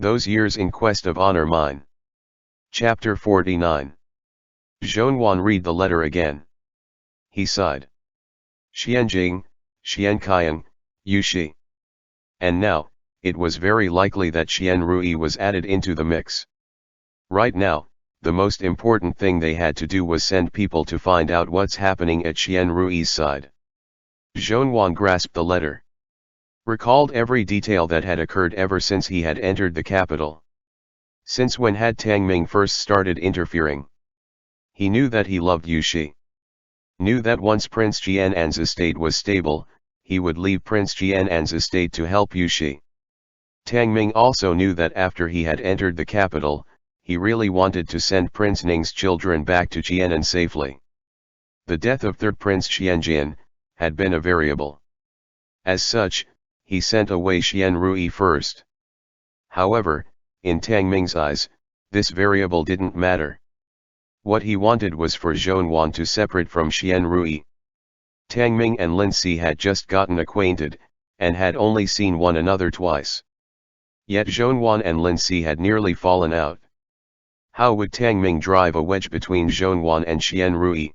Those years in quest of honor mine. Chapter 49. Zhongyuan read the letter again. He sighed. Xianjing, Xiankaiang, Yushi. And now, it was very likely that Xian Rui was added into the mix. Right now, the most important thing they had to do was send people to find out what's happening at Xian Rui's side. Zhongyuan grasped the letter. Recalled every detail that had occurred ever since he had entered the capital. Since when had Tang Ming first started interfering? He knew that he loved Yushi. Knew that once Prince Jian'an's estate was stable, he would leave Prince Jian'an's estate to help Yushi. Tang Ming also knew that after he had entered the capital, he really wanted to send Prince Ning's children back to Jian'an safely. The death of third Prince Xianjian had been a variable. As such, he sent away Xian Rui first. However, in Tang Ming's eyes, this variable didn't matter. What he wanted was for Zhongyuan to separate from Xian Rui. Tang Ming and Lin Si had just gotten acquainted, and had only seen one another twice. Yet Zhongyuan and Lin Si had nearly fallen out. How would Tang Ming drive a wedge between Zhongyuan and Xian Rui?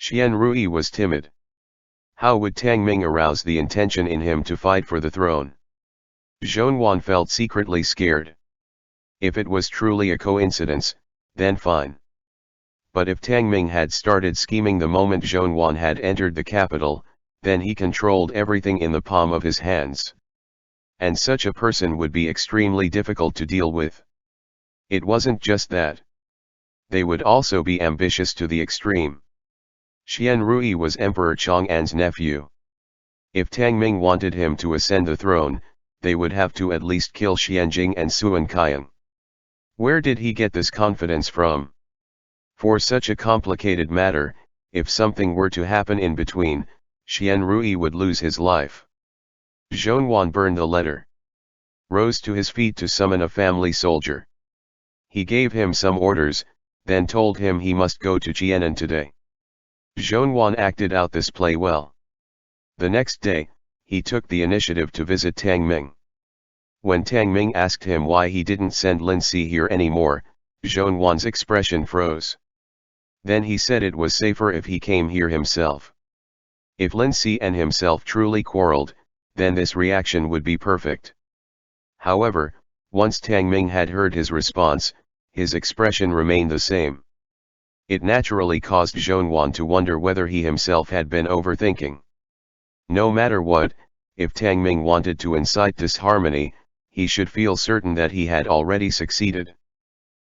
Xian Rui was timid. How would Tang Ming arouse the intention in him to fight for the throne? Zhongyuan felt secretly scared. If it was truly a coincidence, then fine. But if Tang Ming had started scheming the moment Zhongyuan had entered the capital, then he controlled everything in the palm of his hands. And such a person would be extremely difficult to deal with. It wasn't just that. They would also be ambitious to the extreme. Xian Rui was Emperor Chang'an's nephew. If Tang Ming wanted him to ascend the throne, they would have to at least kill Xianjing and Suan Kaiang. Where did he get this confidence from? For such a complicated matter, if something were to happen in between, Xian Rui would lose his life. Zhongyuan burned the letter. Rose to his feet to summon a family soldier. He gave him some orders, then told him he must go to Jian'an today. Zhongyuan acted out this play well. The next day, he took the initiative to visit Tang Ming. When Tang Ming asked him why he didn't send Lin Si here anymore, Zhongyuan's expression froze. Then he said it was safer if he came here himself. If Lin Si and himself truly quarreled, then this reaction would be perfect. However, once Tang Ming had heard his response, his expression remained the same. It naturally caused Zhongyuan to wonder whether he himself had been overthinking. No matter what, if Tang Ming wanted to incite disharmony, he should feel certain that he had already succeeded.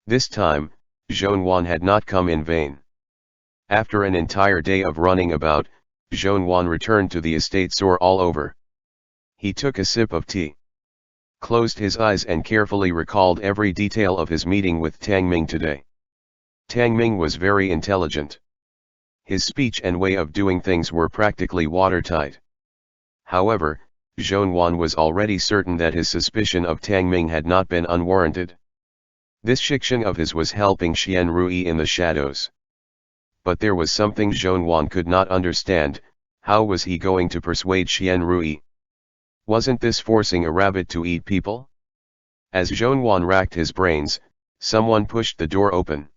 This time, Zhongyuan had not come in vain. After an entire day of running about, Zhongyuan returned to the estate sore all over. He took a sip of tea. Closed his eyes and carefully recalled every detail of his meeting with Tang Ming today. Tang Ming was very intelligent. His speech and way of doing things were practically watertight. However, Zhongyuan was already certain that his suspicion of Tang Ming had not been unwarranted. This shikshin of his was helping Xian Rui in the shadows. But there was something Zhongyuan could not understand. How was he going to persuade Xian Rui? Wasn't this forcing a rabbit to eat people? As Zhongyuan racked his brains, someone pushed the door open.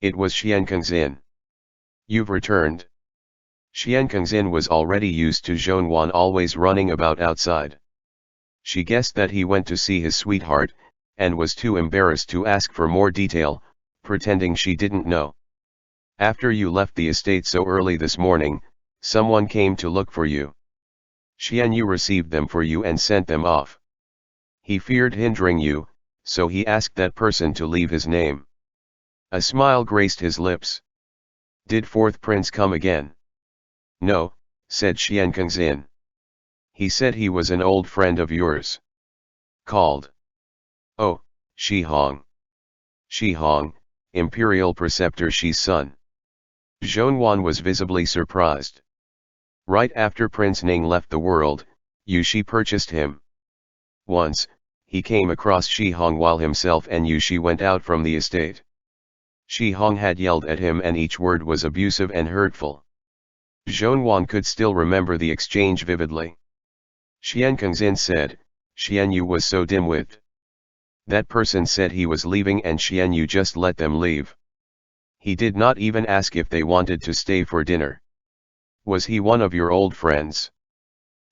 It was Xian Kangxin. You've returned. Xian Kangxin was already used to Zhongyuan always running about outside. She guessed that he went to see his sweetheart, and was too embarrassed to ask for more detail, pretending she didn't know. After you left the estate so early this morning, someone came to look for you. Xian Yu received them for you and sent them off. He feared hindering you, so he asked that person to leave his name. A smile graced his lips. Did fourth prince come again? No, said Xian Kangxin. He said he was an old friend of yours. Called. Oh, Shi Hong. Shi Hong, imperial preceptor Shi's son. Zhongyuan was visibly surprised. Right after Prince Ning left the world, Yushi purchased him. Once, he came across Shi Hong while himself and Yushi went out from the estate. Shi Hong had yelled at him and each word was abusive and hurtful. Zhongyuan could still remember the exchange vividly. Xian Kangxin said, Xian Yu was so dim-witted. That person said he was leaving and Xianyu just let them leave. He did not even ask if they wanted to stay for dinner. Was he one of your old friends?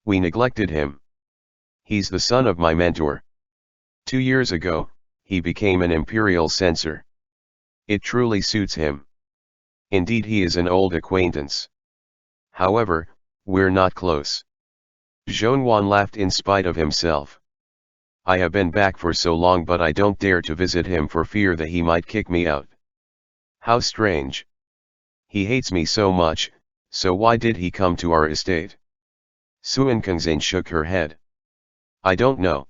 We neglected him. He's the son of my mentor. 2 years ago, he became an imperial censor. It truly suits him. Indeed, he is an old acquaintance. However, we're not close. Zhongyuan laughed in spite of himself. I have been back for so long, but I don't dare to visit him for fear that he might kick me out. How strange. He hates me so much, so why did he come to our estate? Suan Kangxin shook her head. I don't know.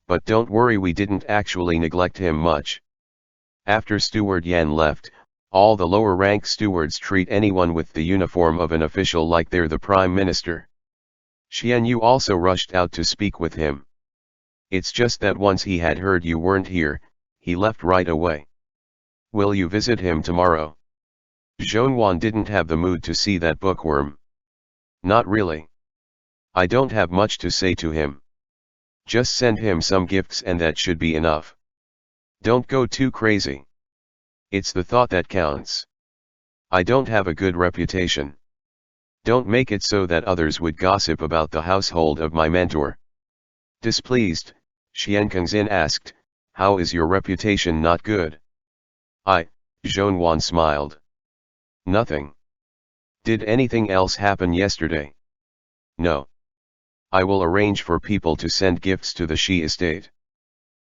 But don't worry, we didn't actually neglect him much. After Steward Yan left, all the lower rank stewards treat anyone with the uniform of an official like they're the prime minister. Xianyu also rushed out to speak with him. It's just that once he had heard you weren't here, he left right away. Will you visit him tomorrow? Zhongyuan didn't have the mood to see that bookworm. Not really. I don't have much to say to him. Just send him some gifts and that should be enough. Don't go too crazy. It's the thought that counts. I don't have a good reputation. Don't make it so that others would gossip about the household of my mentor. Displeased, Xian Kangxin asked, how is your reputation not good? Zhongyuan smiled. Nothing. Did anything else happen yesterday? No. I will arrange for people to send gifts to the Shi estate.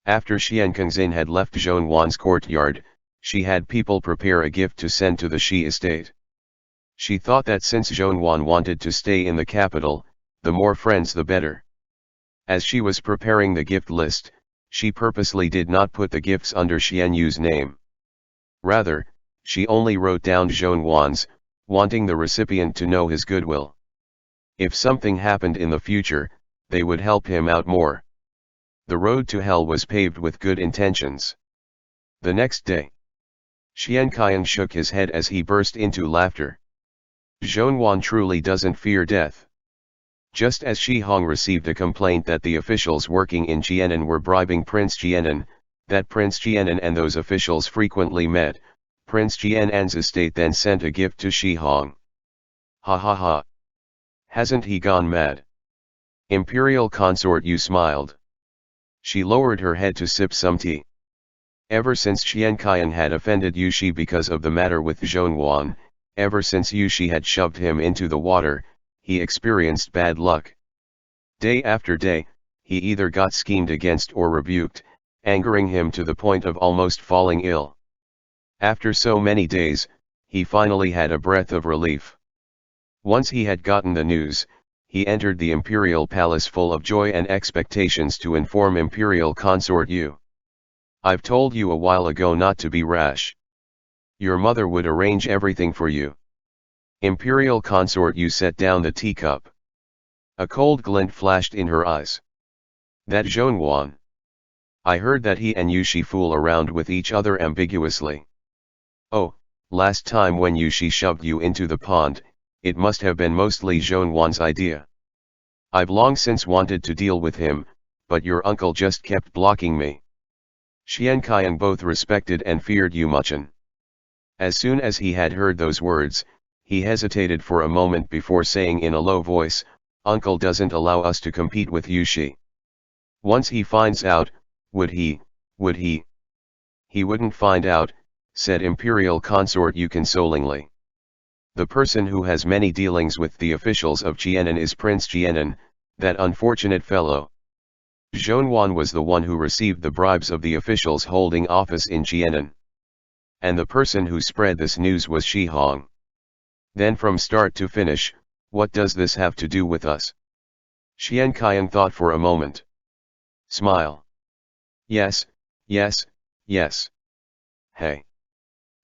After Xian Kangxin had left Zhongyuan's courtyard, she had people prepare a gift to send to the Shi estate. She thought that since Zhongyuan wanted to stay in the capital, the more friends the better. As she was preparing the gift list, she purposely did not put the gifts under Xianyu's name. Rather, she only wrote down Zhongyuan's, wanting the recipient to know his goodwill. If something happened in the future, they would help him out more. The road to hell was paved with good intentions. The next day, Xian Qiang shook his head as he burst into laughter. Zhongyuan truly doesn't fear death. Just as Shi Hong received a complaint that the officials working in Jianan were bribing Prince Jianan, that Prince Jianan and those officials frequently met, Prince Jianan's estate then sent a gift to Shi Hong. Ha ha ha. Hasn't he gone mad? Imperial consort, you smiled. She lowered her head to sip some tea. Ever since Xian Qiang had offended Yushi because of the matter with Zhongyuan, ever since Yushi had shoved him into the water, he experienced bad luck. Day after day, he either got schemed against or rebuked, angering him to the point of almost falling ill. After so many days, he finally had a breath of relief. Once he had gotten the news, he entered the imperial palace full of joy and expectations to inform Imperial Consort Yu. I've told you a while ago not to be rash. Your mother would arrange everything for you. Imperial Consort Yu set down the teacup. A cold glint flashed in her eyes. That Zhongyuan. I heard that he and Yushi fool around with each other ambiguously. Oh, last time when Yushi shoved you into the pond, it must have been mostly Zhongyuan's idea. I've long since wanted to deal with him, but your uncle just kept blocking me. Xian Qiang both respected and feared Yu Muchen. As soon as he had heard those words, he hesitated for a moment before saying in a low voice, Uncle doesn't allow us to compete with Yushi. Once he finds out, would he? He wouldn't find out, said Imperial Consort Yu consolingly. The person who has many dealings with the officials of Jianan is Prince Jianan, that unfortunate fellow. Zhongyuan was the one who received the bribes of the officials holding office in Jianan. And the person who spread this news was Shi Hong. Then from start to finish, what does this have to do with us? Xian Qiang thought for a moment. Smile. Yes. Hey.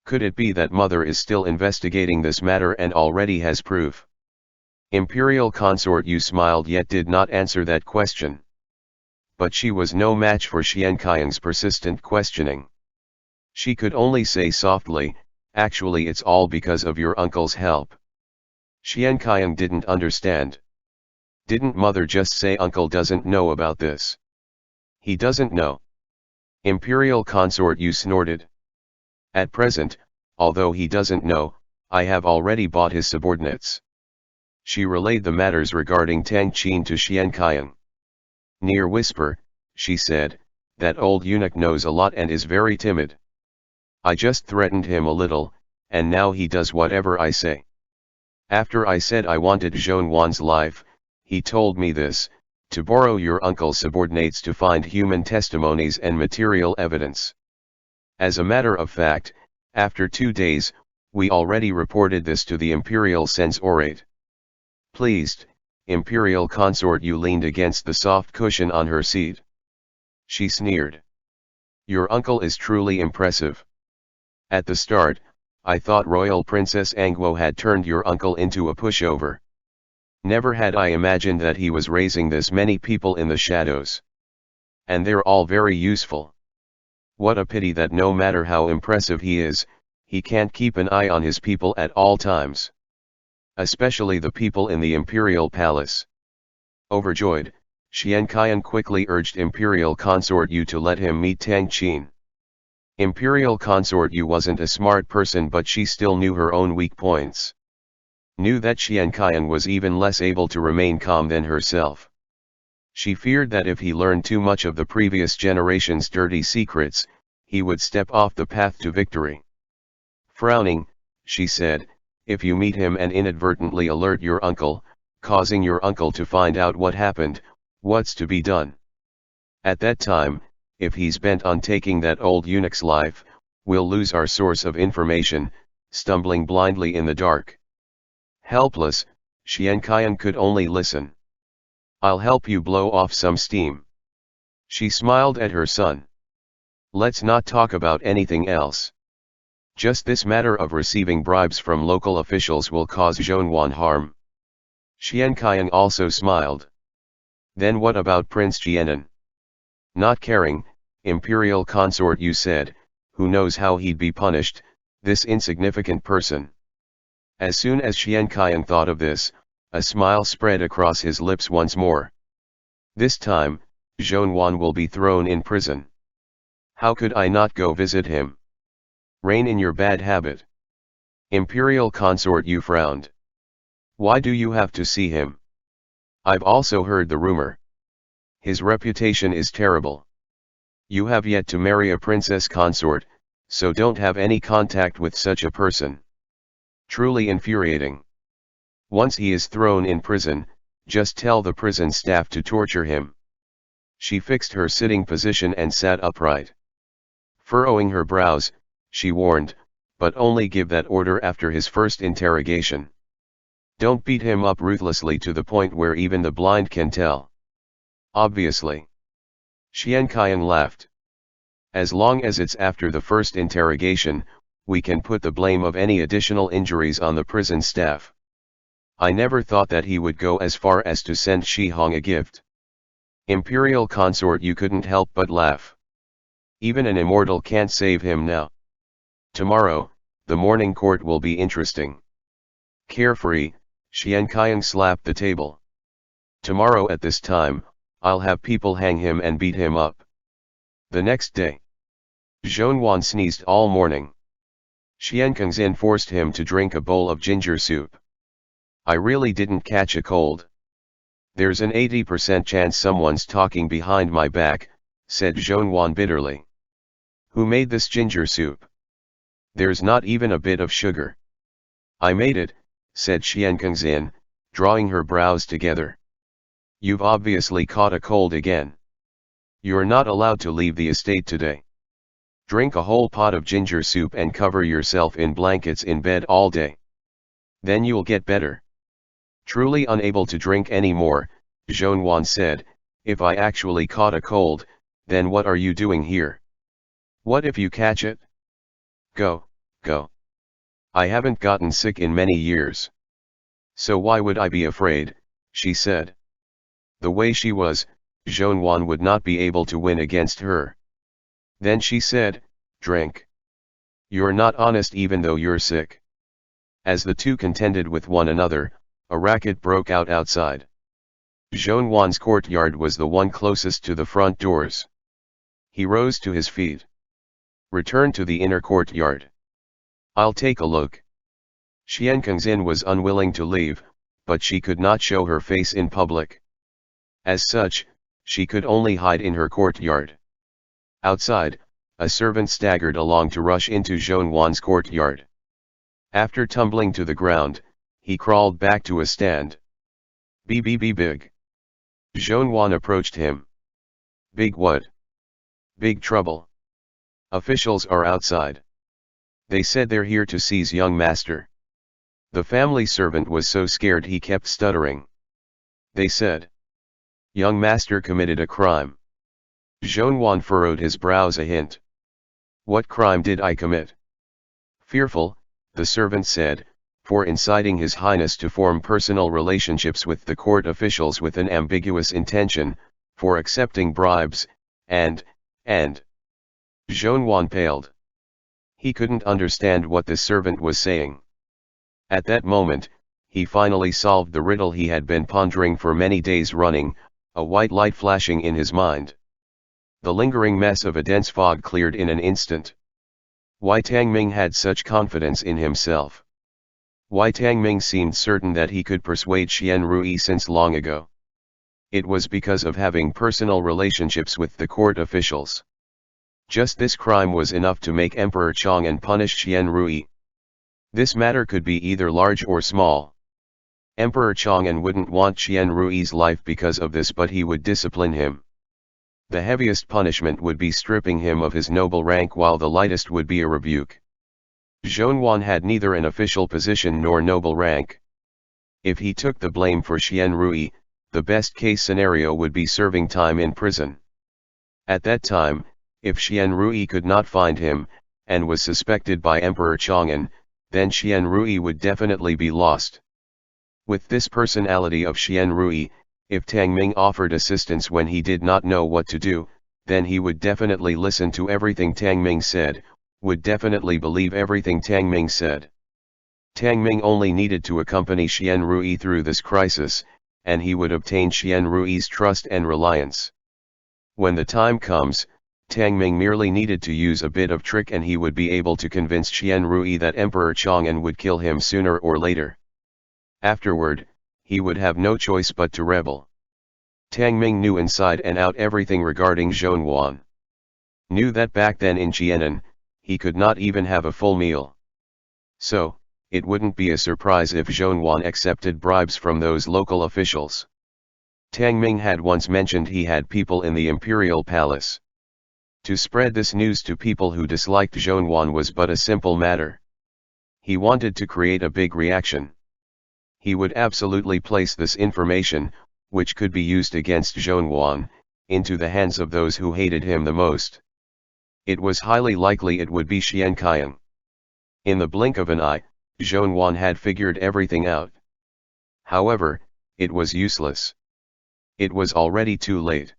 Could it be that mother is still investigating this matter and already has proof? Imperial Consort Yu smiled yet did not answer that question. But she was no match for Xian Qiang's persistent questioning. She could only say softly, actually it's all because of your uncle's help. Xian Qiang didn't understand. Didn't mother just say uncle doesn't know about this? He doesn't know. Imperial consort, you snorted. At present, although he doesn't know, I have already bought his subordinates. She relayed the matters regarding Tang Qin to Xian Qiang. Near whisper, she said, that old eunuch knows a lot and is very timid. I just threatened him a little, and now he does whatever I say. After I said I wanted Zhongwan's life, he told me this, to borrow your uncle's subordinates to find human testimonies and material evidence. As a matter of fact, after 2 days, we already reported this to the Imperial Censorate. Pleased, Imperial consort, you leaned against the soft cushion on her seat. She sneered. Your uncle is truly impressive. At the start, I thought Royal Princess Angwo had turned your uncle into a pushover. Never had I imagined that he was raising this many people in the shadows. And they're all very useful. What a pity that no matter how impressive he is, he can't keep an eye on his people at all times. Especially the people in the Imperial Palace. Overjoyed, Xian Qian quickly urged Imperial Consort Yu to let him meet Tang Qin. Imperial Consort Yu wasn't a smart person, but she still knew her own weak points. Knew that Xian Qian was even less able to remain calm than herself. She feared that if he learned too much of the previous generation's dirty secrets, he would step off the path to victory. Frowning, she said, if you meet him and inadvertently alert your uncle, causing your uncle to find out what happened, what's to be done? At that time, if he's bent on taking that old eunuch's life, we'll lose our source of information, stumbling blindly in the dark. Helpless, Xian Qian could only listen. I'll help you blow off some steam. She smiled at her son. Let's not talk about anything else. Just this matter of receiving bribes from local officials will cause Zhongwan harm. Xian Qian also smiled. Then what about Prince Jianan? Not caring, Imperial Consort Yu said, who knows how he'd be punished, this insignificant person. As soon as Xian Qian thought of this, a smile spread across his lips once more. This time, Zhongwan will be thrown in prison. How could I not go visit him? Rein in your bad habit. Imperial Consort Yu frowned. Why do you have to see him? I've also heard the rumor. His reputation is terrible. You have yet to marry a princess consort, so don't have any contact with such a person. Truly infuriating. Once he is thrown in prison, just tell the prison staff to torture him. She fixed her sitting position and sat upright. Furrowing her brows, she warned, but only give that order after his first interrogation. Don't beat him up ruthlessly to the point where even the blind can tell. Obviously. Xian Qian laughed. As long as it's after the first interrogation, we can put the blame of any additional injuries on the prison staff. I never thought that he would go as far as to send Shi Hong a gift. Imperial Consort Yu couldn't help but laugh. Even an immortal can't save him now. Tomorrow, the morning court will be interesting. Carefree, Xian Qian slapped the table. Tomorrow at this time, I'll have people hang him and beat him up. The next day, Zhongwan sneezed all morning. Xian Kangxin forced him to drink a bowl of ginger soup. I really didn't catch a cold. There's an 80% chance someone's talking behind my back, said Zhongwan bitterly. Who made this ginger soup? There's not even a bit of sugar. I made it, said Xian Kangxin, drawing her brows together. You've obviously caught a cold again. You're not allowed to leave the estate today. Drink a whole pot of ginger soup and cover yourself in blankets in bed all day. Then you'll get better. Truly unable to drink any more, Zhongwan said, if I actually caught a cold, then what are you doing here? What if you catch it? Go, go. I haven't gotten sick in many years. So why would I be afraid, she said. The way she was, Zhongwan would not be able to win against her. Then she said, drink. You're not honest even though you're sick. As the two contended with one another, a racket broke out outside. Zhongwan's courtyard was the one closest to the front doors. He rose to his feet. Return to the inner courtyard. I'll take a look. Xian Kangxin was unwilling to leave, but she could not show her face in public. As such, she could only hide in her courtyard. Outside, a servant staggered along to rush into Zhonwan's courtyard. After tumbling to the ground, he crawled back to a stand. Big. Zhonwan approached him. Big what? Big trouble. Officials are outside. They said they're here to seize young master. The family servant was so scared he kept stuttering. They said. Young master committed a crime. Zhonwan furrowed his brows a hint. What crime did I commit? Fearful, the servant said, for inciting His Highness to form personal relationships with the court officials with an ambiguous intention, for accepting bribes, and. Zhonwan paled. He couldn't understand what the servant was saying. At that moment, he finally solved the riddle he had been pondering for many days running, a white light flashing in his mind. The lingering mess of a dense fog cleared in an instant. Why Tang Ming had such confidence in himself? Why Tang Ming seemed certain that he could persuade Xian Rui since long ago? It was because of having personal relationships with the court officials. Just this crime was enough to make Emperor Chang'an punish Xian Rui. This matter could be either large or small. Emperor Chang'an wouldn't want Xian Rui's life because of this, but he would discipline him. The heaviest punishment would be stripping him of his noble rank, while the lightest would be a rebuke. Zhonwan had neither an official position nor noble rank. If he took the blame for Xian Rui, the best case scenario would be serving time in prison. At that time, if Xian Rui could not find him, and was suspected by Emperor Chang'an, then Xian Rui would definitely be lost. With this personality of Xian Rui, if Tang Ming offered assistance when he did not know what to do, then he would definitely listen to everything Tang Ming said, would definitely believe everything Tang Ming said. Tang Ming only needed to accompany Xian Rui through this crisis, and he would obtain Xian Rui's trust and reliance. When the time comes, Tang Ming merely needed to use a bit of trick and he would be able to convince Xian Rui that Emperor Chang'an would kill him sooner or later. Afterward, he would have no choice but to rebel. Tang Ming knew inside and out everything regarding Zhonwan. Knew that back then in Jianan, he could not even have a full meal. So, it wouldn't be a surprise if Zhonwan accepted bribes from those local officials. Tang Ming had once mentioned he had people in the imperial palace. To spread this news to people who disliked Zhonwan was but a simple matter. He wanted to create a big reaction. He would absolutely place this information, which could be used against Zhonwan, into the hands of those who hated him the most. It was highly likely it would be Xian Qiang. In the blink of an eye, Zhonwan had figured everything out. However, it was useless. It was already too late.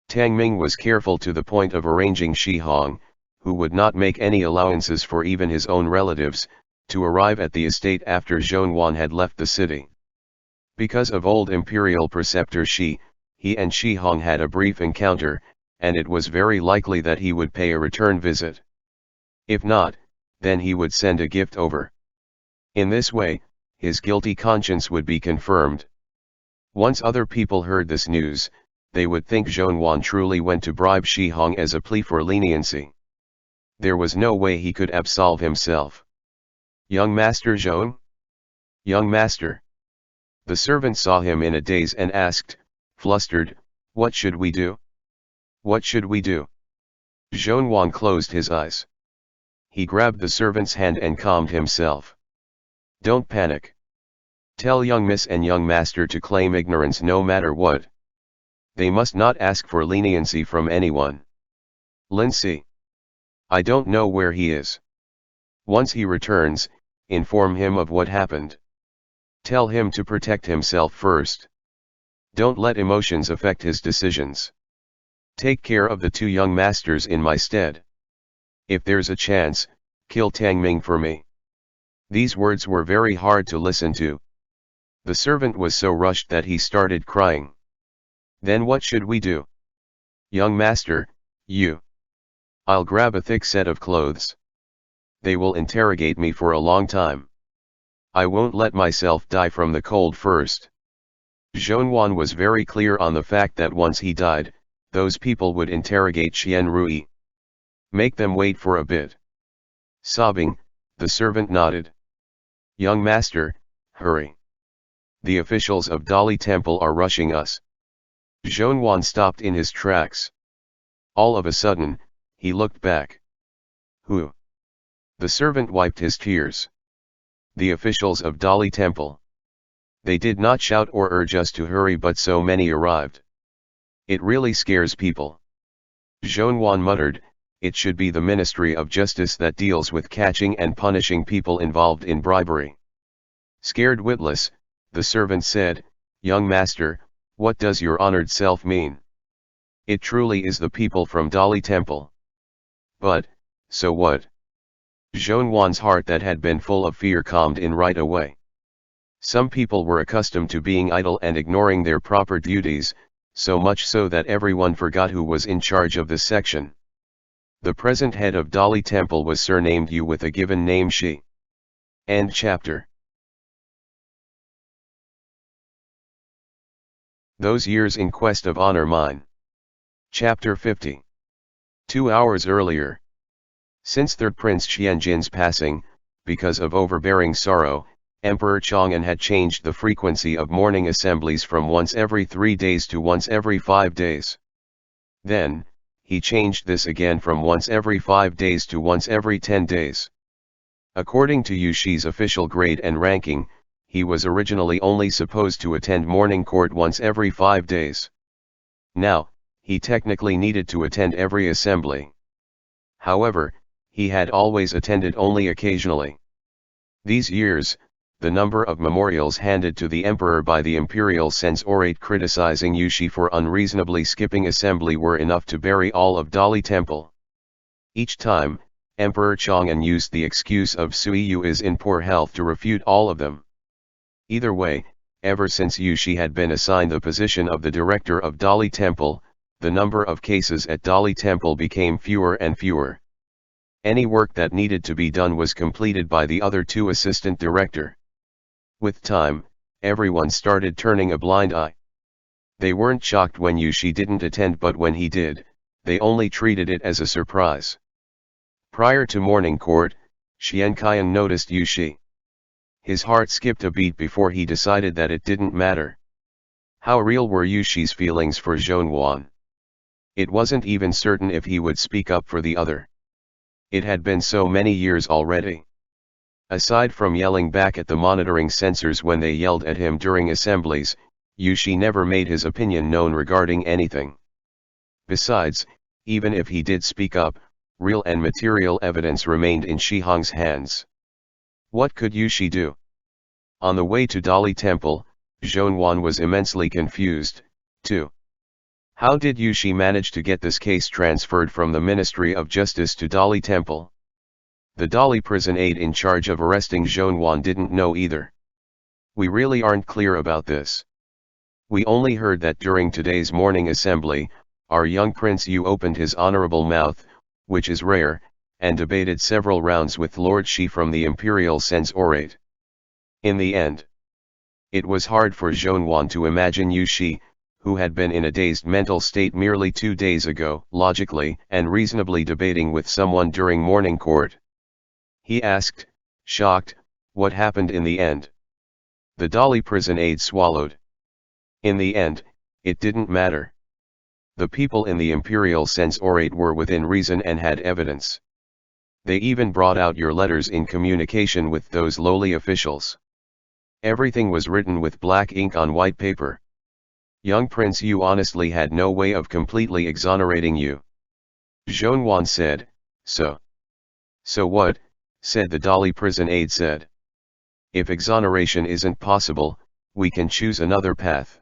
Tang Ming was careful to the point of arranging Shi Hong, who would not make any allowances for even his own relatives, to arrive at the estate after Zhonwan had left the city. Because of old imperial preceptor he and Shi Hong had a brief encounter, and it was very likely that he would pay a return visit. If not, then he would send a gift over. In this way, his guilty conscience would be confirmed. Once other people heard this news, they would think Zhonwan truly went to bribe Shi Hong as a plea for leniency. There was no way he could absolve himself. Young Master Zhong? Young Master. The servant saw him in a daze and asked, flustered, what should we do? What should we do? Zhonwan closed his eyes. He grabbed the servant's hand and calmed himself. Don't panic. Tell young miss and young master to claim ignorance no matter what. They must not ask for leniency from anyone. Lindsay. I don't know where he is. Once he returns, inform him of what happened. Tell him to protect himself first. Don't let emotions affect his decisions. Take care of the two young masters in my stead. If there's a chance, kill Tang Ming for me. These words were very hard to listen to. The servant was so rushed that he started crying. Then what should we do? Young master, I'll grab a thick set of clothes. They will interrogate me for a long time. I won't let myself die from the cold first. Zhongyuan was very clear on the fact that once he died, those people would interrogate Xian Rui. Make them wait for a bit. Sobbing, the servant nodded. Young master, hurry. The officials of Dali Temple are rushing us. Zhongyuan stopped in his tracks. All of a sudden, he looked back. Who? The servant wiped his tears. The officials of Dali Temple. They did not shout or urge us to hurry, but so many arrived. It really scares people. Zhongyuan muttered, it should be the Ministry of Justice that deals with catching and punishing people involved in bribery. Scared witless, the servant said, young master, what does your honored self mean? It truly is the people from Dali Temple. But, so what? Zhongyuan's heart that had been full of fear calmed in right away. Some people were accustomed to being idle and ignoring their proper duties, so much so that everyone forgot who was in charge of this section. The present head of Dali Temple was surnamed Yu with a given name Shi. End chapter. Those years in quest of honor mine. Chapter 50. 2 hours earlier. Since third Prince Xianjin's passing, because of overbearing sorrow, Emperor Chang'an had changed the frequency of morning assemblies from once every 3 days to once every 5 days. Then, he changed this again from once every 5 days to once every 10 days. According to Yu Shi's official grade and ranking, he was originally only supposed to attend morning court once every 5 days. Now, he technically needed to attend every assembly. However, he had always attended only occasionally. These years, the number of memorials handed to the emperor by the imperial censorate criticizing Yu Shi for unreasonably skipping assembly were enough to bury all of Dali Temple. Each time, Emperor Chang'an used the excuse of Sui Yu is in poor health to refute all of them. Either way, ever since Yu Shi had been assigned the position of the director of Dali Temple, the number of cases at Dali Temple became fewer and fewer. Any work that needed to be done was completed by the other two assistant director. With time, everyone started turning a blind eye. They weren't shocked when Yu Shi didn't attend, but when he did, they only treated it as a surprise. Prior to morning court, Xian Qian noticed Yu Shi. His heart skipped a beat before he decided that it didn't matter. How real were Yu Shi's feelings for Zhongyuan? It wasn't even certain if he would speak up for the other. It had been so many years already. Aside from yelling back at the monitoring censors when they yelled at him during assemblies, Yu Shi never made his opinion known regarding anything. Besides, even if he did speak up, real and material evidence remained in Shi Hong's hands. What could Yu Shi do? On the way to Dali Temple, Zhongyuan was immensely confused, too. How did Yu Shi manage to get this case transferred from the Ministry of Justice to Dali Temple? The Dali prison aide in charge of arresting Zhongyuan didn't know either. We really aren't clear about this. We only heard that during today's morning assembly, our young Prince Yu opened his honorable mouth, which is rare, and debated several rounds with Lord Shi from the Imperial Censorate. In the end, it was hard for Zhongyuan to imagine Yu Shi, who had been in a dazed mental state merely 2 days ago, logically and reasonably debating with someone during morning court. He asked, shocked, what happened in the end? The Dali prison aide swallowed. In the end, it didn't matter. The people in the Imperial Censorate were within reason and had evidence. They even brought out your letters in communication with those lowly officials. Everything was written with black ink on white paper. Young Prince Yu honestly had no way of completely exonerating you. Zhongyuan said, So what? Said the Dali prison aide said. If exoneration isn't possible, we can choose another path.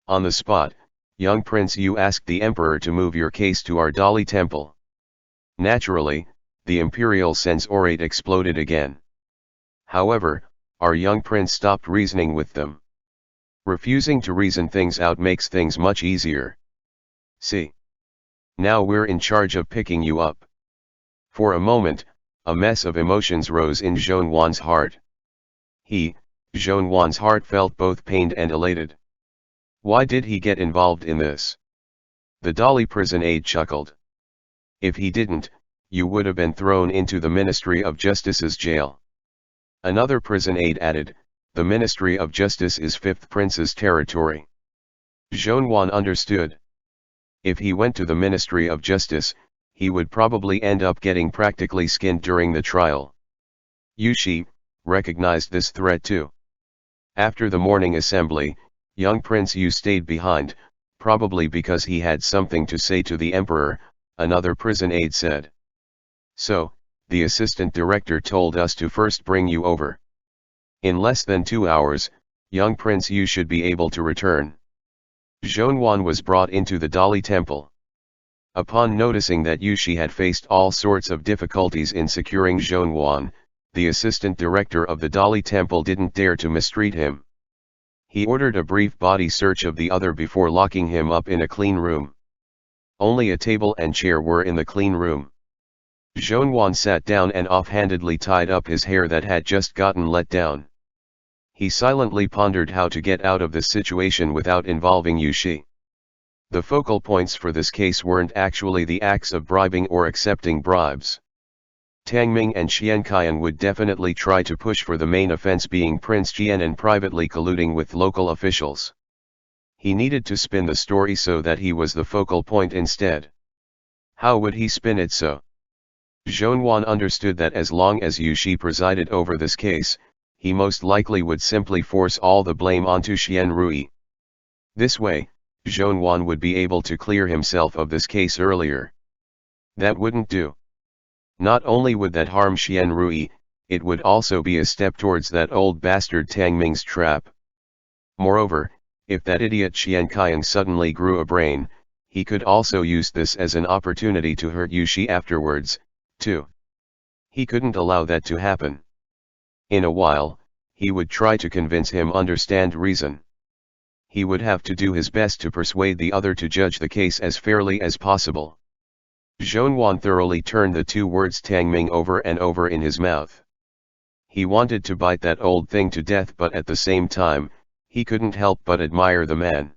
On the spot, young Prince Yu asked the emperor to move your case to our Dali temple. Naturally, the imperial censorate exploded again. However, our young prince stopped reasoning with them. Refusing to reason things out makes things much easier. See. Now we're in charge of picking you up. For a moment, a mess of emotions rose in Zhongwan's heart. Zhongwan's heart felt both pained and elated. Why did he get involved in this? The Dolly prison aide chuckled. If he didn't, you would have been thrown into the Ministry of Justice's jail. Another prison aide added, the Ministry of Justice is Fifth Prince's territory. Zhongwan understood. If he went to the Ministry of Justice, he would probably end up getting practically skinned during the trial. Yushi recognized this threat too. After the morning assembly, young Prince Yu stayed behind, probably because he had something to say to the emperor, another prison aide said. So, the assistant director told us to first bring you over. In less than 2 hours, young Prince Yu should be able to return. Zhongwan was brought into the Dali temple. Upon noticing that Yushi had faced all sorts of difficulties in securing Zhongwan, the assistant director of the Dali temple didn't dare to mistreat him. He ordered a brief body search of the other before locking him up in a clean room. Only a table and chair were in the clean room. Zhongwan sat down and offhandedly tied up his hair that had just gotten let down. He silently pondered how to get out of the situation without involving Yushi. The focal points for this case weren't actually the acts of bribing or accepting bribes. Tang Ming and Xian Qian would definitely try to push for the main offense being Prince Jian and privately colluding with local officials. He needed to spin the story so that he was the focal point instead. How would he spin it so? Zhongwan understood that as long as Yushi presided over this case, he most likely would simply force all the blame onto Xian Rui. This way, Zhongwan would be able to clear himself of this case earlier. That wouldn't do. Not only would that harm Xian Rui, it would also be a step towards that old bastard Tang Ming's trap. Moreover, if that idiot Xian Qian suddenly grew a brain, he could also use this as an opportunity to hurt Yushi afterwards, too. He couldn't allow that to happen. In a while, he would try to convince him understand reason. He would have to do his best to persuade the other to judge the case as fairly as possible. Zhongwan thoroughly turned the two words Tang Ming over and over in his mouth. He wanted to bite that old thing to death, but at the same time, he couldn't help but admire the man.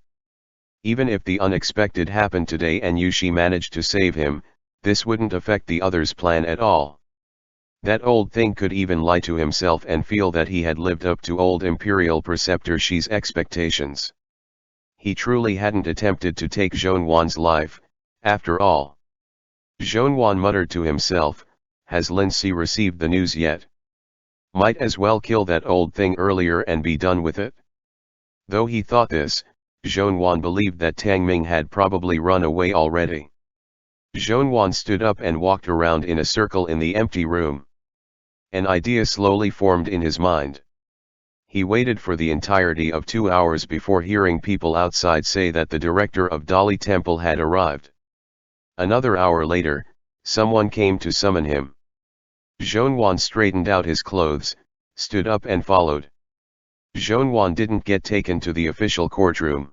Even if the unexpected happened today and Yushi managed to save him, this wouldn't affect the other's plan at all. That old thing could even lie to himself and feel that he had lived up to old Imperial Preceptor Shi's expectations. He truly hadn't attempted to take Zhongwan's life, after all. Zhongwan muttered to himself, has Lin Si received the news yet? Might as well kill that old thing earlier and be done with it. Though he thought this, Zhongwan believed that Tang Ming had probably run away already. Zhongwan stood up and walked around in a circle in the empty room. An idea slowly formed in his mind. He waited for the entirety of 2 hours before hearing people outside say that the director of Dali Temple had arrived. Another hour later, someone came to summon him. Zhongwan straightened out his clothes, stood up and followed. Zhongwan didn't get taken to the official courtroom.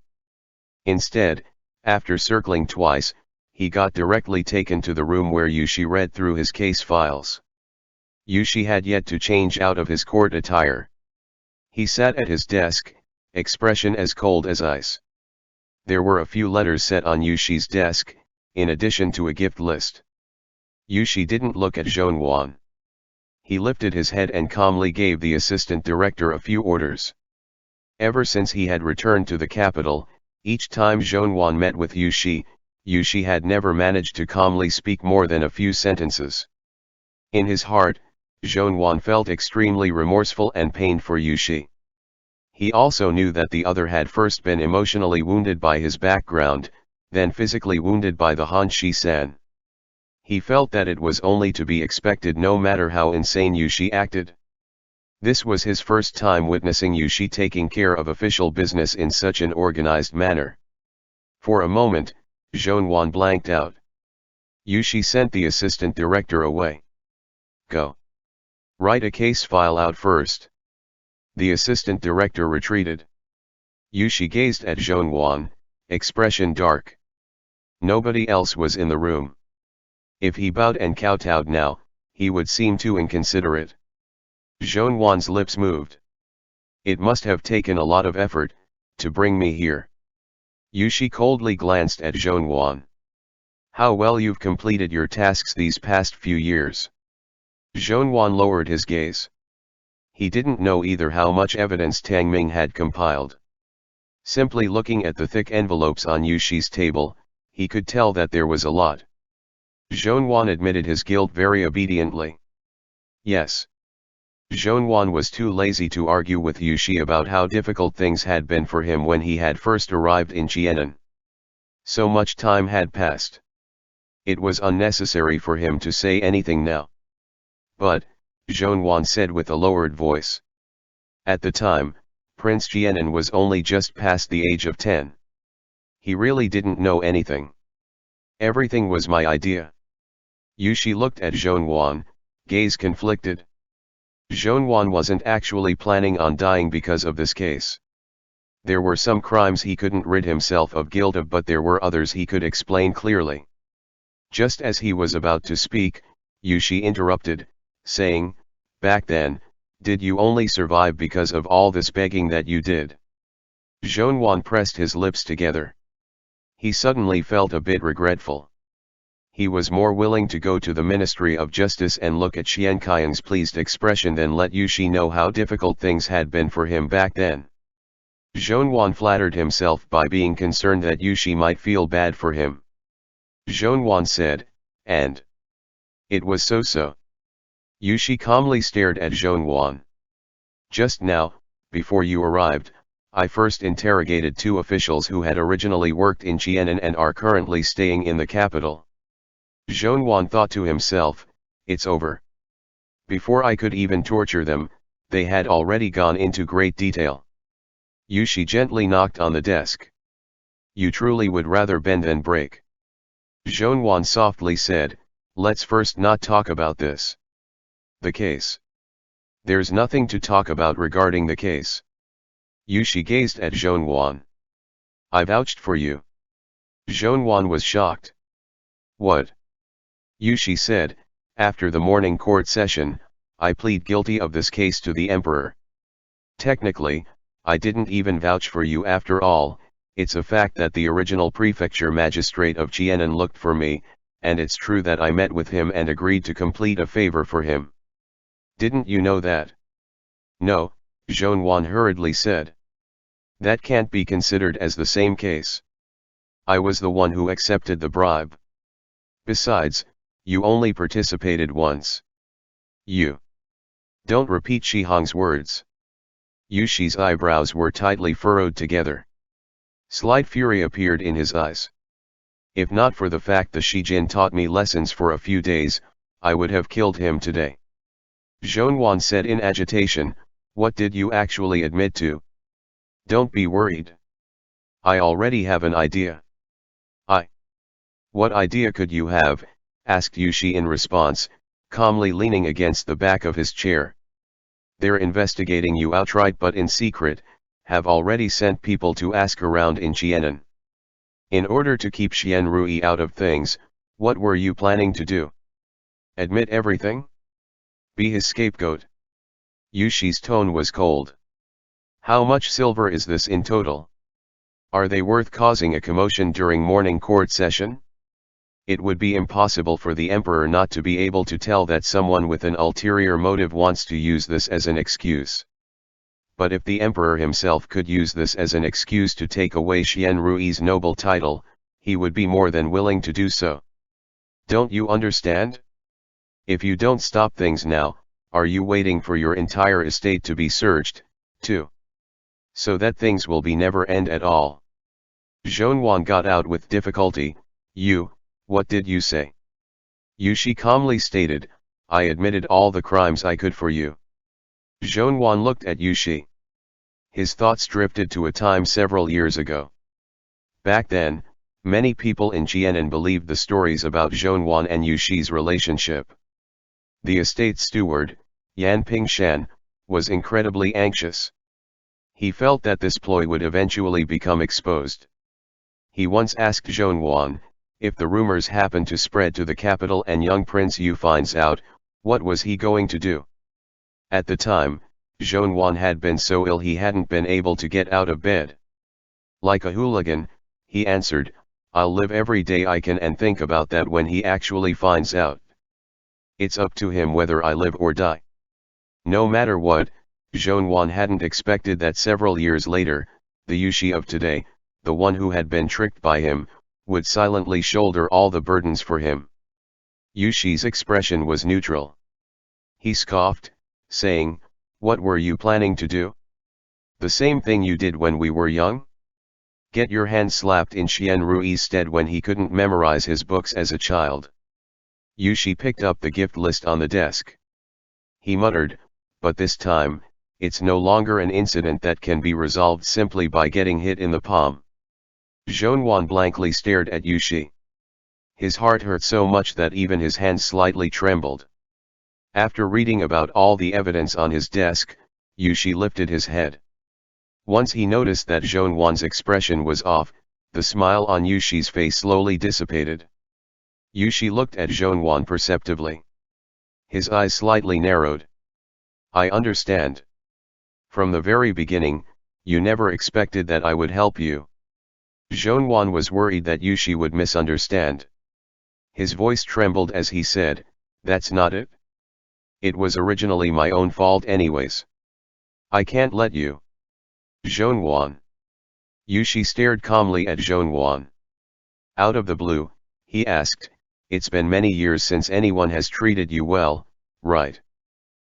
Instead, after circling twice, he got directly taken to the room where Yushi read through his case files. Yushi had yet to change out of his court attire. He sat at his desk, expression as cold as ice. There were a few letters set on Yushi's desk, in addition to a gift list. Yushi didn't look at Zhongwan. He lifted his head and calmly gave the assistant director a few orders. Ever since he had returned to the capital, each time Zhongwan met with Yushi had never managed to calmly speak more than a few sentences. In his heart, Zhongwan felt extremely remorseful and pained for Yushi. He also knew that the other had first been emotionally wounded by his background, then physically wounded by the Han Shi-san. He felt that it was only to be expected no matter how insane Yushi acted. This was his first time witnessing Yushi taking care of official business in such an organized manner. For a moment, Zhongwan blanked out. Yushi sent the assistant director away. Go. Write a case file out first. The assistant director retreated. Yushi gazed at Zhongwan, expression dark. Nobody else was in the room. If he bowed and kowtowed now, he would seem too inconsiderate. Zhonwan's lips moved. It must have taken a lot of effort to bring me here. Yushi coldly glanced at Zhonwan. How well you've completed your tasks these past few years. Zhonwan lowered his gaze. He didn't know either how much evidence Tang Ming had compiled. Simply looking at the thick envelopes on Yushi's table, he could tell that there was a lot. Zhonwan admitted his guilt very obediently. Yes. Zhonwan was too lazy to argue with Yushi about how difficult things had been for him when he had first arrived in Qianan. So much time had passed. It was unnecessary for him to say anything now. But, Zhonwan said with a lowered voice. At the time, Prince Qianan was only just past the age of 10. He really didn't know anything. Everything was my idea. Yushi looked at Zhonwan, gaze conflicted. Zhonwan wasn't actually planning on dying because of this case. There were some crimes he couldn't rid himself of guilt of, but there were others he could explain clearly. Just as he was about to speak, Yushi interrupted, saying, "Back then, did you only survive because of all this begging that you did?" Zhonwan pressed his lips together. He suddenly felt a bit regretful. He was more willing to go to the Ministry of Justice and look at Xian Qiang's pleased expression than let Yushi know how difficult things had been for him back then. Zhonwan flattered himself by being concerned that Yushi might feel bad for him. Zhonwan said, "And it was so." Yushi calmly stared at Zhonwan. "Just now, before you arrived, I first interrogated 2 officials who had originally worked in Qianan and are currently staying in the capital." Zhonwan thought to himself, "It's over. Before I could even torture them, they had already gone into great detail." Yushi gently knocked on the desk. "You truly would rather bend than break." Zhonwan softly said, "Let's first not talk about this. The case. There's nothing to talk about regarding the case." Yushi gazed at Zhonwan. "I vouched for you." Zhonwan was shocked. "What?" Yushi said, "After the morning court session, I plead guilty of this case to the emperor. Technically, I didn't even vouch for you after all. It's a fact that the original prefecture magistrate of Qianan looked for me, and it's true that I met with him and agreed to complete a favor for him. Didn't you know that?" "No," Zhonwan hurriedly said. "That can't be considered as the same case. I was the one who accepted the bribe. Besides, you only participated once." "You don't repeat Shihong's words." Yushi's eyebrows were tightly furrowed together. Slight fury appeared in his eyes. "If not for the fact the Shijin taught me lessons for a few days, I would have killed him today." Zhonwan said in agitation, "What did you actually admit to?" "Don't be worried. I already have an idea." "What idea could you have?" asked Yushi in response, calmly leaning against the back of his chair. "They're investigating you outright but in secret, have already sent people to ask around in Qianan. In order to keep Xian Rui out of things, what were you planning to do? Admit everything? Be his scapegoat?" Yushi's tone was cold. "How much silver is this in total? Are they worth causing a commotion during morning court session? It would be impossible for the emperor not to be able to tell that someone with an ulterior motive wants to use this as an excuse. But if the emperor himself could use this as an excuse to take away Xian Rui's noble title, he would be more than willing to do so. Don't you understand? If you don't stop things now, are you waiting for your entire estate to be searched, too? So that things will be never end at all." Zhonwan got out with difficulty, What did you say?" Yushi calmly stated, "I admitted all the crimes I could for you." Zhonwan looked at Yushi. His thoughts drifted to a time several years ago. Back then, many people in Qianan believed the stories about Zhonwan and Yushi's relationship. The estate steward, Yan Pingshan, was incredibly anxious. He felt that this ploy would eventually become exposed. He once asked Zhonwan, If the rumors happened to spread to the capital and young Prince Yu finds out, what was he going to do? At the time, Zhonwan had been so ill he hadn't been able to get out of bed. Like a hooligan, he answered, "I'll live every day I can and think about that when he actually finds out. It's up to him whether I live or die." No matter what, Zhonwan hadn't expected that several years later, the Yushi of today, the one who had been tricked by him, would silently shoulder all the burdens for him. Yushi's expression was neutral. He scoffed, saying, "What were you planning to do? The same thing you did when we were young? Get your hand slapped in Xian Rui's stead when he couldn't memorize his books as a child." Yushi picked up the gift list on the desk. He muttered, "But this time, it's no longer an incident that can be resolved simply by getting hit in the palm." Zhonwan blankly stared at Yushi. His heart hurt so much that even his hands slightly trembled. After reading about all the evidence on his desk, Yushi lifted his head. Once he noticed that Zhonwan's expression was off, the smile on Yushi's face slowly dissipated. Yushi looked at Zhonwan perceptively. His eyes slightly narrowed. "I understand. From the very beginning, you never expected that I would help you." Zhonwan was worried that Yushi would misunderstand. His voice trembled as he said, "That's not it. It was originally my own fault anyways. I can't let you." "Zhonwan." Yushi stared calmly at Zhonwan. Out of the blue, he asked, "It's been many years since anyone has treated you well, right?"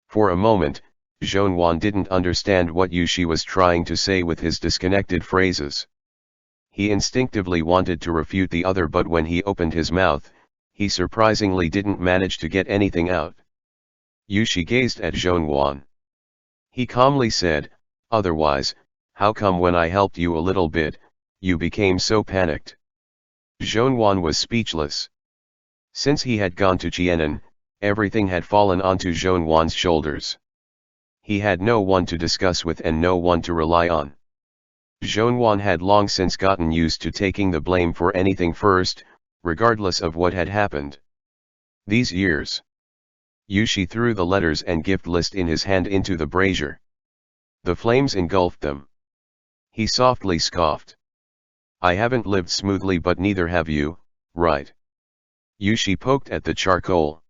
For a moment, Zhonwan didn't understand what Yushi was trying to say with his disconnected phrases. He instinctively wanted to refute the other, but when he opened his mouth, he surprisingly didn't manage to get anything out. Yushi gazed at Zhonwan. He calmly said, "Otherwise, how come when I helped you a little bit, you became so panicked?" Zhonwan was speechless. Since he had gone to Qianan, everything had fallen onto Zhonwan's shoulders. He had no one to discuss with and no one to rely on. Zhonwan had long since gotten used to taking the blame for anything first, regardless of what had happened. These years. Yushi threw the letters and gift list in his hand into the brazier. The flames engulfed them. He softly scoffed. "I haven't lived smoothly, but neither have you, right?" Yushi poked at the charcoal.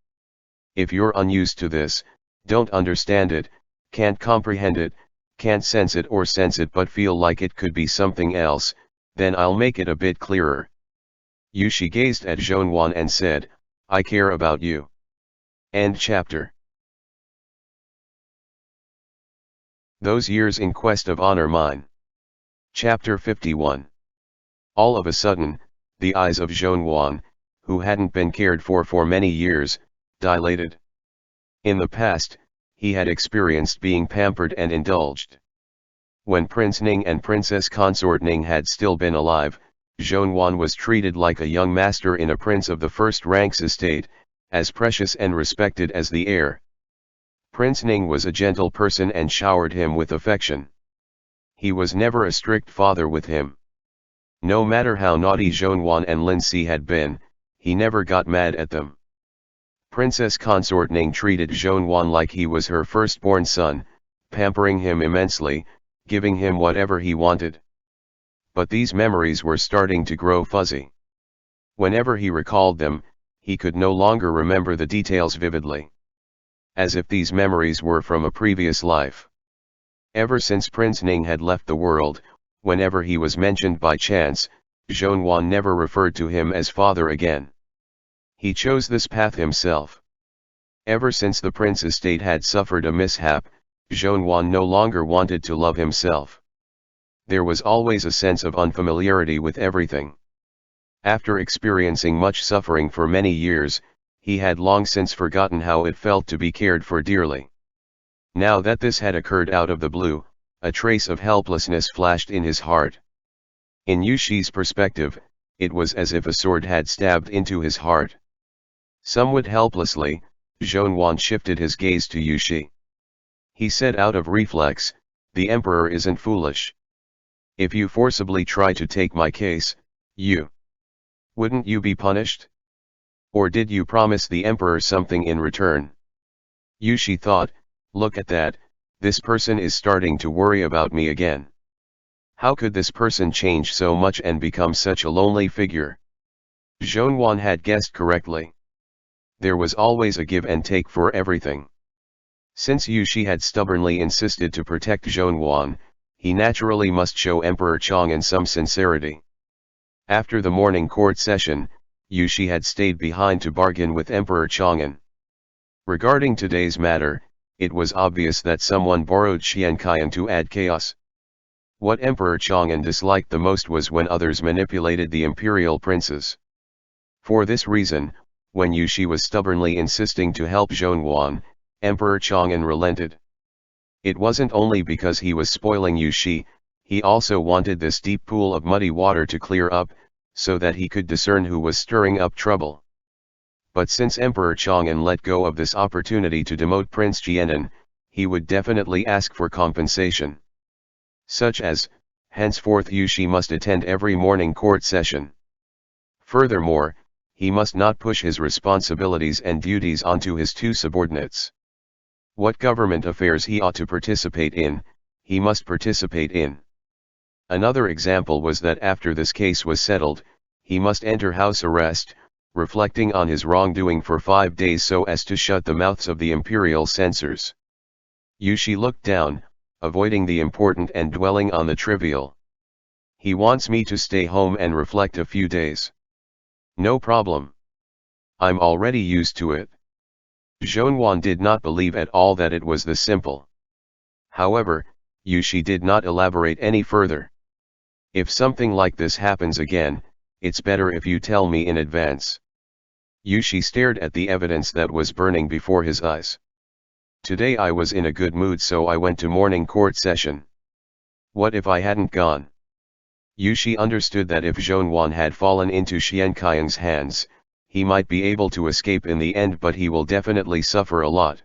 "If you're unused to this, don't understand it, can't comprehend it, can't sense it or sense it but feel like it could be something else, then I'll make it a bit clearer." Yushi gazed at Zhonwan and said, "I care about you." End chapter. Those years in quest of honor mine. Chapter 51. All of a sudden, the eyes of Zhonwan, who hadn't been cared for many years, dilated. In the past, he had experienced being pampered and indulged. When Prince Ning and Princess Consort Ning had still been alive, Zhonwan was treated like a young master in a prince of the first rank's estate, as precious and respected as the heir. Prince Ning was a gentle person and showered him with affection. He was never a strict father with him. No matter how naughty Zhonwan and Lin Si had been, he never got mad at them. Princess Consort Ning treated Zhonwan like he was her firstborn son, pampering him immensely, giving him whatever he wanted. But these memories were starting to grow fuzzy. Whenever he recalled them, he could no longer remember the details vividly. As if these memories were from a previous life. Ever since Prince Ning had left the world, whenever he was mentioned by chance, Zhonwan never referred to him as father again. He chose this path himself. Ever since the prince estate had suffered a mishap, Zhonwan no longer wanted to love himself. There was always a sense of unfamiliarity with everything. After experiencing much suffering for many years, he had long since forgotten how it felt to be cared for dearly. Now that this had occurred out of the blue, a trace of helplessness flashed in his heart. In Yushi's perspective, it was as if a sword had stabbed into his heart. Somewhat helplessly, Zhonwan shifted his gaze to Yushi. He said out of reflex, "The emperor isn't foolish. If you forcibly try to take my case, you Wouldn't you be punished? Or did you promise the emperor something in return? Yushi thought, look at that, this person is starting to worry about me again. How could this person change so much and become such a lonely figure? Zhonwan had guessed correctly. There was always a give and take for everything. Since Yushi had stubbornly insisted to protect Zhonwan, he naturally must show Emperor Chang'an some sincerity. After the morning court session, Yushi had stayed behind to bargain with Emperor Chang'an. Regarding today's matter, it was obvious that someone borrowed Xianqian to add chaos. What Emperor Chang'an disliked the most was when others manipulated the imperial princes. For this reason, when Yushi was stubbornly insisting to help Zhonwan, Emperor Chang'an relented. It wasn't only because he was spoiling Yushi, he also wanted this deep pool of muddy water to clear up, so that he could discern who was stirring up trouble. But since Emperor Chang'an let go of this opportunity to demote Prince Jianan, he would definitely ask for compensation. Such as, henceforth Yushi must attend every morning court session. Furthermore, he must not push his responsibilities and duties onto his two subordinates. What government affairs he ought to participate in, he must participate in. Another example was that after this case was settled, he must enter house arrest, reflecting on his wrongdoing for 5 days so as to shut the mouths of the imperial censors. Yushi looked down, avoiding the important and dwelling on the trivial. He wants me to stay home and reflect a few days. No problem. I'm already used to it. Zhonwan did not believe at all that it was this simple. However, Yushi did not elaborate any further. If something like this happens again, it's better if you tell me in advance. Yushi stared at the evidence that was burning before his eyes. Today I was in a good mood so I went to morning court session. What if I hadn't gone? Yushi understood that if Zhonwan had fallen into Xianqiang's hands, he might be able to escape in the end, but he will definitely suffer a lot.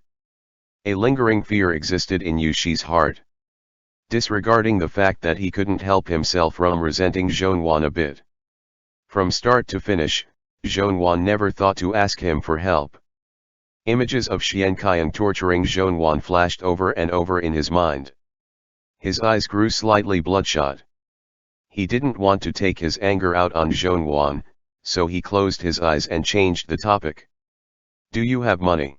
A lingering fear existed in Yushi's heart. Disregarding the fact that he couldn't help himself from resenting Zhonwan a bit. From start to finish, Zhonwan never thought to ask him for help. Images of Xianqiang torturing Zhonwan flashed over and over in his mind. His eyes grew slightly bloodshot. He didn't want to take his anger out on Zhonwan, so he closed his eyes and changed the topic. Do you have money?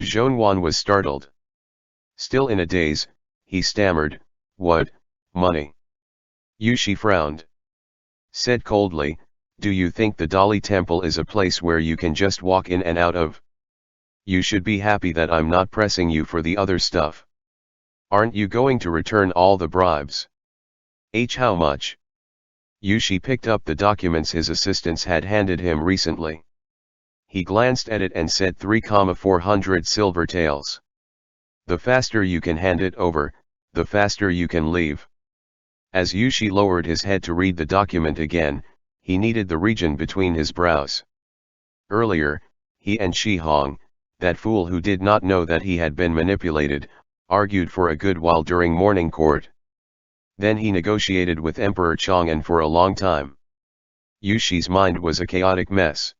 Zhonwan was startled. Still in a daze, he stammered, what, money? Yushi frowned. Said coldly, do you think the Dali Temple is a place where you can just walk in and out of? You should be happy that I'm not pressing you for the other stuff. Aren't you going to return all the bribes? How much? Yushi picked up the documents his assistants had handed him recently. He glanced at it and said 3,400 silver taels. The faster you can hand it over, the faster you can leave. As Yushi lowered his head to read the document again, he kneaded the region between his brows. Earlier, he and Shi Hong, that fool who did not know that he had been manipulated, argued for a good while during morning court. Then he negotiated with Emperor Chang'an for a long time. Yushi's mind was a chaotic mess.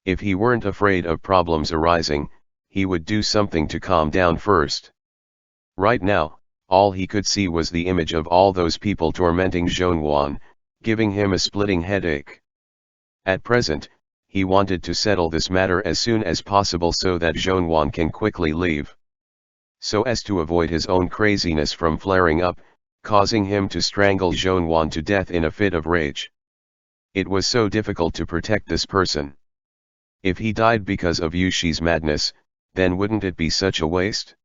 If he weren't afraid of problems arising, he would do something to calm down first. Right now, all he could see was the image of all those people tormenting Zhonwan, giving him a splitting headache. At present, he wanted to settle this matter as soon as possible so that Zhonwan can quickly leave. So as to avoid his own craziness from flaring up, causing him to strangle Zhonwan to death in a fit of rage. It was so difficult to protect this person. If he died because of Yushi's madness, then wouldn't it be such a waste?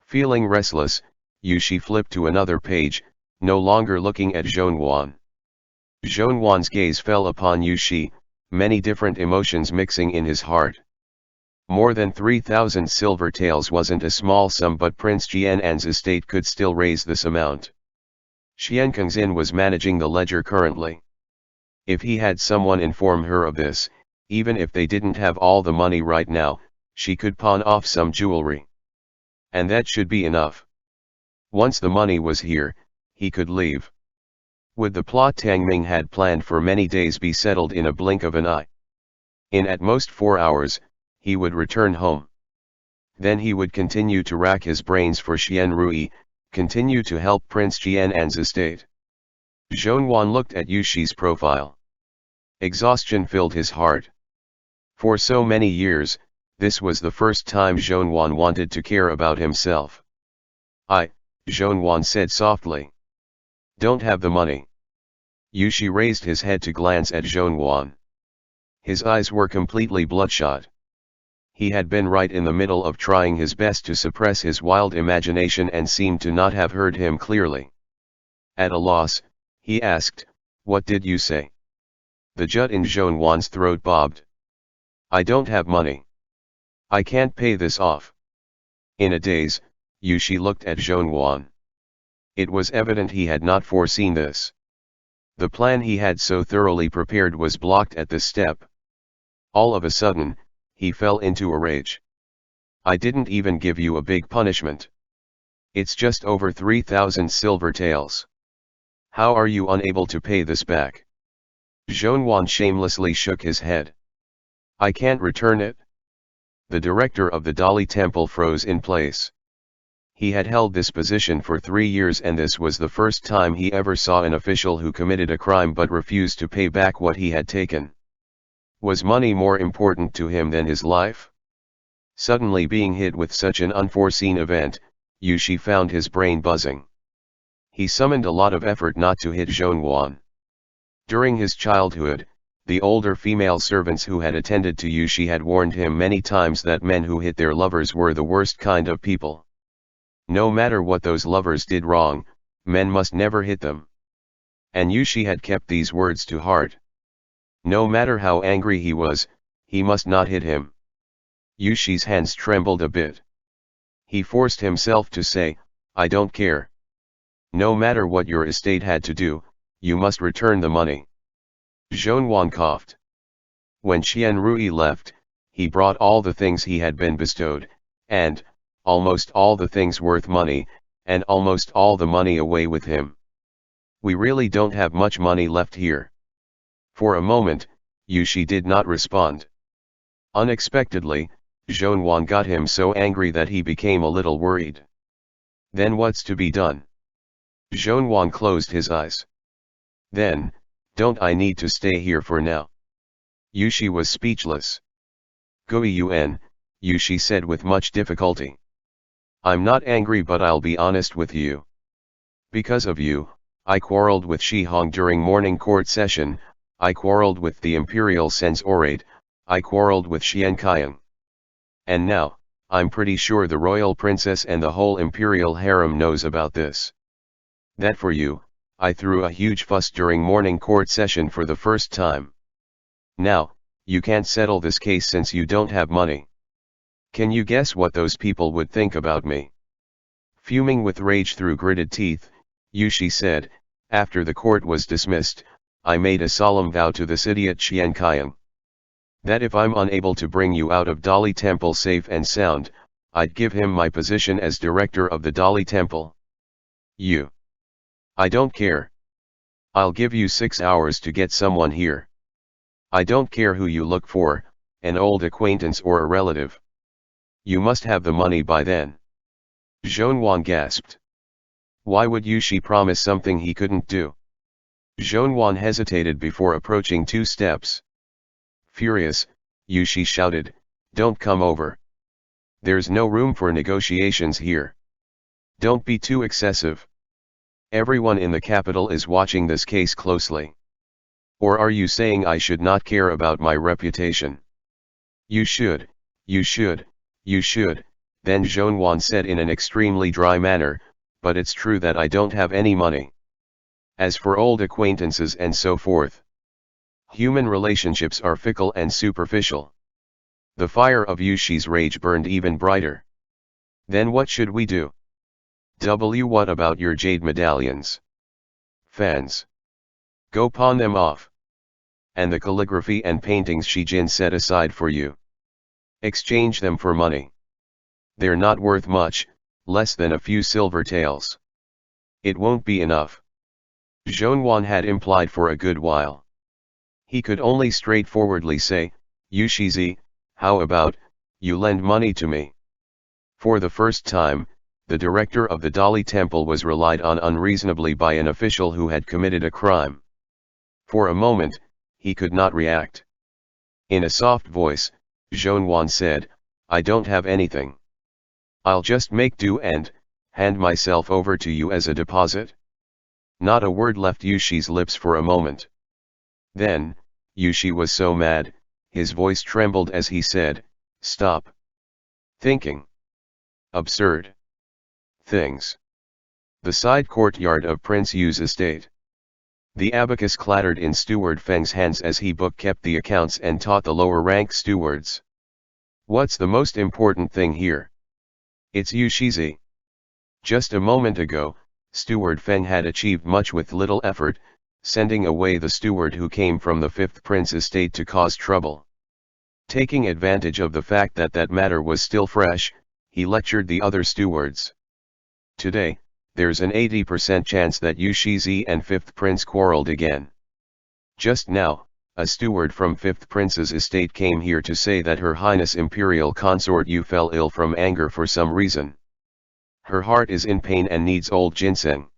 Feeling restless, Yushi flipped to another page, no longer looking at Zhonwan. Zhonwan's gaze fell upon Yushi, many different emotions mixing in his heart. More than 3,000 silver taels wasn't a small sum, but Prince Jianan's estate could still raise this amount. Xianqiang was managing the ledger currently. If he had someone inform her of this, even if they didn't have all the money right now, she could pawn off some jewelry. And that should be enough. Once the money was here, he could leave. Would the plot Tang Ming had planned for many days be settled in a blink of an eye? In at most 4 hours, he would return home. Then he would continue to rack his brains for Xian Rui, continue to help Prince Jian'an's estate. Zhongyuan looked at Yu Shi's profile. Exhaustion filled his heart. For so many years, this was the first time Zhongyuan wanted to care about himself. Zhongyuan said softly. Don't have the money. Yu Shi raised his head to glance at Zhongyuan. His eyes were completely bloodshot. He had been right in the middle of trying his best to suppress his wild imagination and seemed to not have heard him clearly. At a loss, he asked, "What did you say?" The jut in Zhongyuan's throat bobbed. "I don't have money. I can't pay this off." In a daze, Yu Shi looked at Zhongyuan. It was evident he had not foreseen this. The plan he had so thoroughly prepared was blocked at this step. All of a sudden, he fell into a rage. "I didn't even give you a big punishment. It's just over 3,000 silver taels. How are you unable to pay this back?" Zhongyuan shamelessly shook his head. "I can't return it." The director of the Dali temple froze in place. He had held this position for 3 years and this was the first time he ever saw an official who committed a crime but refused to pay back what he had taken. Was money more important to him than his life? Suddenly being hit with such an unforeseen event, Yu Shi found his brain buzzing. He summoned a lot of effort not to hit Zhongyuan. During his childhood, the older female servants who had attended to Yu Shi had warned him many times that men who hit their lovers were the worst kind of people. No matter what those lovers did wrong, men must never hit them. And Yu Shi had kept these words to heart. No matter how angry he was, he must not hit him. Yu Shi's hands trembled a bit. He forced himself to say, "I don't care. No matter what your estate had to do, you must return the money." Zhongyuan coughed. When Xian Rui left, he brought all the things he had been bestowed, and, almost all the things worth money, and almost all the money away with him. "We really don't have much money left here." For a moment, Yu Shi did not respond. Unexpectedly, Zhongyuan got him so angry that he became a little worried. "Then what's to be done?" Zhongyuan closed his eyes. "Then, don't I need to stay here for now?" Yu Shi was speechless. "Gui Yuan," Yu Shi said with much difficulty. "I'm not angry but I'll be honest with you. Because of you, I quarreled with Shi Hong during morning court session, I quarreled with the imperial censorate, I quarreled with Xian Qiang. And now, I'm pretty sure the royal princess and the whole imperial harem knows about this. That for you, I threw a huge fuss during morning court session for the first time. Now, you can't settle this case since you don't have money. Can you guess what those people would think about me?" Fuming with rage through gritted teeth, Yu Shi said, "After the court was dismissed, I made a solemn vow to this idiot Xian Qiang. That if I'm unable to bring you out of Dali Temple safe and sound, I'd give him my position as director of the Dali Temple. I don't care. I'll give you 6 hours to get someone here. I don't care who you look for, an old acquaintance or a relative. You must have the money by then." Zhongyuan gasped. Why would Yu Shi promise something he couldn't do? Zhongyuan hesitated before approaching 2 steps. Furious, Yu Shi shouted, "Don't come over. There's no room for negotiations here. Don't be too excessive. Everyone in the capital is watching this case closely. Or are you saying I should not care about my reputation?" You should, then Zhongyuan said in an extremely dry manner, "But it's true that I don't have any money. As for old acquaintances and so forth, human relationships are fickle and superficial." The fire of Yu Shi's rage burned even brighter. "Then what should we do? What about your jade medallions? Fans. Go pawn them off. And the calligraphy and paintings Shijin set aside for you. Exchange them for money. They're not worth much, less than a few silver taels. It won't be enough." Zhonwan had implied for a good while. He could only straightforwardly say, Yushizi, how about, you lend money to me? For the first time, the director of the Dali temple was relied on unreasonably by an official who had committed a crime. For a moment, he could not react. In a soft voice, Zhonwan said, I don't have anything. I'll just make do and hand myself over to you as a deposit. Not a word left Yushi's lips for a moment. Then, Yushi was so mad, his voice trembled as he said, Stop thinking absurd things. The side courtyard of Prince Yu's estate. The abacus clattered in Steward Feng's hands as he book-kept the accounts and taught the lower-rank stewards. What's the most important thing here? It's Yushizi. Just a moment ago, Steward Feng had achieved much with little effort, sending away the steward who came from the fifth prince estate to cause trouble. Taking advantage of the fact that that matter was still fresh, he lectured the other stewards. Today, there's an 80% chance that Yushizi and fifth prince quarreled again. Just now, a steward from fifth prince's estate came here to say that Her Highness Imperial Consort Yu fell ill from anger for some reason. Her heart is in pain and needs old ginseng.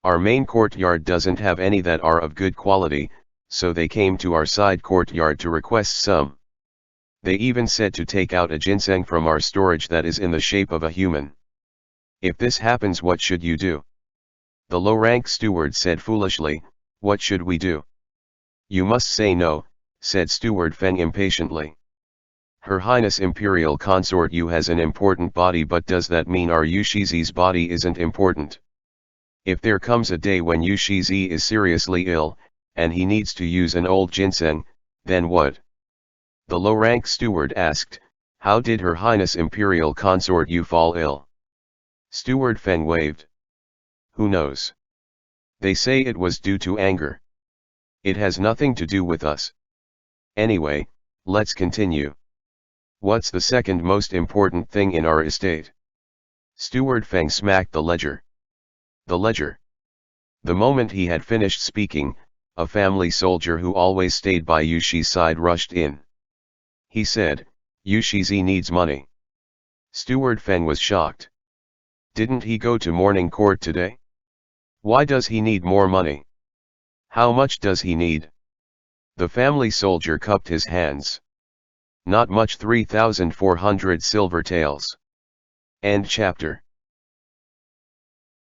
Our main courtyard doesn't have any that are of good quality, so they came to our side courtyard to request some. They even said to take out a ginseng from our storage that is in the shape of a human. If this happens, what should you do? The low-rank steward said foolishly, What should we do? You must say no, said Steward Feng impatiently. Her Highness Imperial Consort Yu has an important body, but does that mean our Yushizi's body isn't important? If there comes a day when Yushizi is seriously ill, and he needs to use an old ginseng, then what? The low-rank steward asked, How did Her Highness Imperial Consort Yu fall ill? Steward Feng waved. Who knows? They say it was due to anger. It has nothing to do with us. Anyway, let's continue. What's the second most important thing in our estate? Steward Feng smacked the ledger. The ledger. The moment he had finished speaking, a family soldier who always stayed by Yushi's side rushed in. He said, Yushizi needs money. Steward Feng was shocked. Didn't he go to morning court today? Why does he need more money? How much does he need? The family soldier cupped his hands. Not much, 3,400 silver taels. End chapter.